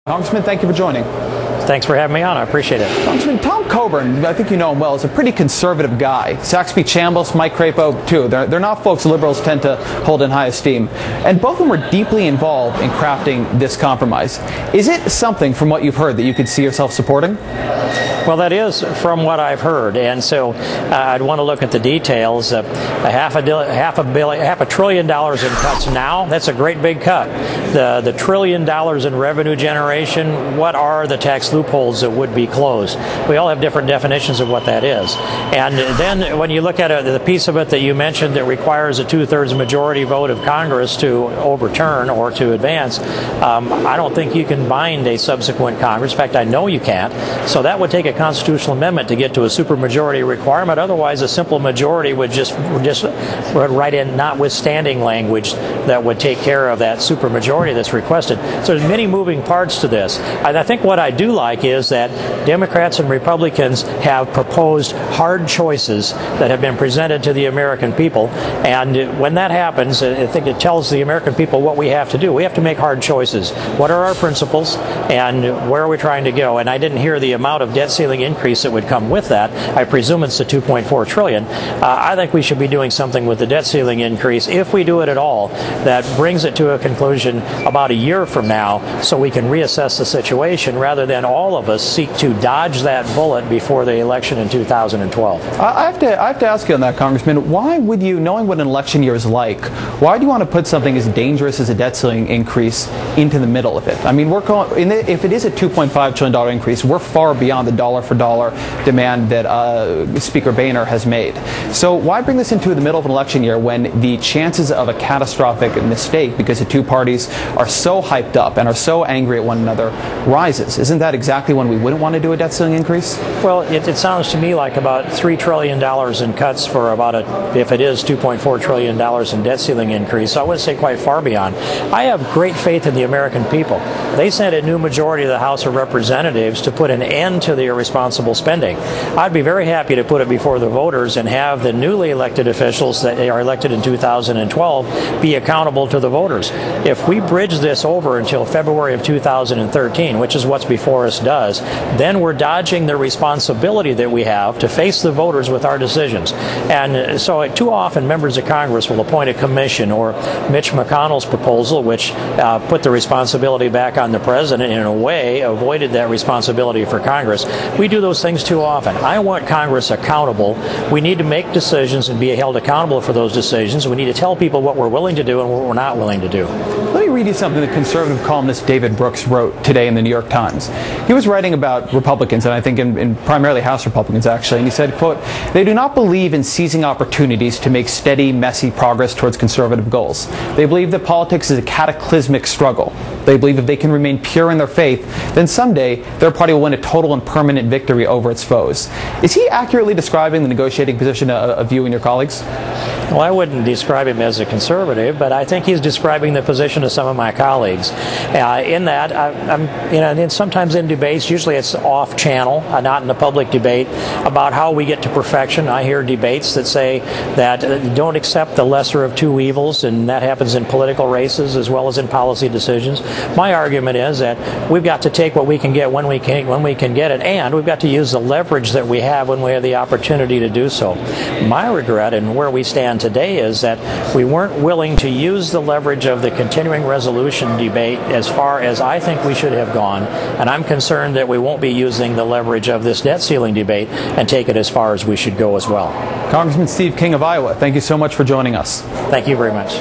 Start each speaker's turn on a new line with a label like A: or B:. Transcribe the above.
A: Congressman, thank you for joining.
B: Thanks for having me on. I appreciate it.
A: Congressman, Tom Coburn, I think you know him well, is a pretty conservative guy. Saxby Chambliss, Mike Crapo, too. They're not folks liberals tend to hold in high esteem. And both of them were deeply involved in crafting this compromise. Is it something, from what you've heard, that you could see yourself supporting?
B: Well, that is from what I've heard, and so I'd want to look at the details. Half a trillion dollars in cuts now, that's a great big cut. The $1 trillion in revenue generation, what are the tax loopholes that would be closed? We all have different definitions of what that is. And then when you look at the piece of it that you mentioned that requires a 2/3 majority vote of Congress to overturn or to advance, I don't think you can bind a subsequent Congress. In fact, I know you can't. So that would take a constitutional amendment to get to a supermajority requirement. Otherwise, a simple majority would just write in notwithstanding language that would take care of that supermajority that's requested. So there's many moving parts to this. I think what I do like is that Democrats and Republicans have proposed hard choices that have been presented to the American people. And when that happens, I think it tells the American people what we have to do. We have to make hard choices. What are our principles and where are we trying to go? And I didn't hear the amount of debt ceiling increase that would come with that. I presume it's the $2.4 trillion. I think we should be doing something with the debt ceiling increase, if we do it at all, that brings it to a conclusion about a year from now so we can reassess the situation rather than all of us seek to dodge that bullet before the election in 2012.
A: I have to ask you on that, Congressman, why would you, knowing what an election year is like, why do you want to put something as dangerous as a debt ceiling increase into the middle of it? I mean, if it is a $2.5 trillion increase, we're far beyond the dollar-for-dollar demand that Speaker Boehner has made. So why bring this into the middle of an election year when the chances of a catastrophic mistake, because the two parties are so hyped up and are so angry at one another, rises? Isn't that exactly when we wouldn't want to do a debt ceiling increase? Well,
B: it sounds to me like about $3 trillion in cuts for about if it is $2.4 trillion in debt ceiling increase. So I wouldn't say quite far beyond. I have great faith in the American people. They sent a new majority to the House of Representatives to put an end to the irresponsible spending. I'd be very happy to put it before the voters and have the newly elected officials that are elected in 2012 be accountable to the voters. If we bridge this over until February of 2013, which is what's before us does, then we're dodging the responsibility that we have to face the voters with our decisions. And so too often members of Congress will appoint a commission, or Mitch McConnell's proposal, which put the responsibility back on the president, in a way avoided that responsibility for Congress. We do those things too often. I want Congress accountable. We need to make decisions and be held accountable for those decisions. We need to tell people what we're willing to do and what we're not willing to do.
A: Let me read you something the conservative columnist David Brooks wrote today in the New York Times. He was writing about Republicans, and I think in primarily House Republicans, actually, and he said, quote, "They do not believe in seizing opportunities to make steady, messy progress towards conservative goals. They believe that politics is a cataclysmic struggle. They believe if they can remain pure in their faith, then someday their party will win a total and permanent victory over its foes." Is he accurately describing the negotiating position of you and your colleagues?
B: Well, I wouldn't describe him as a conservative, but I think he's describing the position of some of my colleagues. In that, and sometimes in debates, usually it's off channel, not in the public debate, about how we get to perfection. I hear debates that say that don't accept the lesser of two evils, and that happens in political races as well as in policy decisions. My argument is that we've got to take what we can get when we can get it, and we've got to use the leverage that we have when we have the opportunity to do so. My regret and where we stand today is that we weren't willing to use the leverage of the continuing resolution debate as far as I think we should have gone, and I'm concerned that we won't be using the leverage of this debt ceiling debate and take it as far as we should go as well.
A: Congressman Steve King of Iowa, thank you so much for joining us.
B: Thank you very much.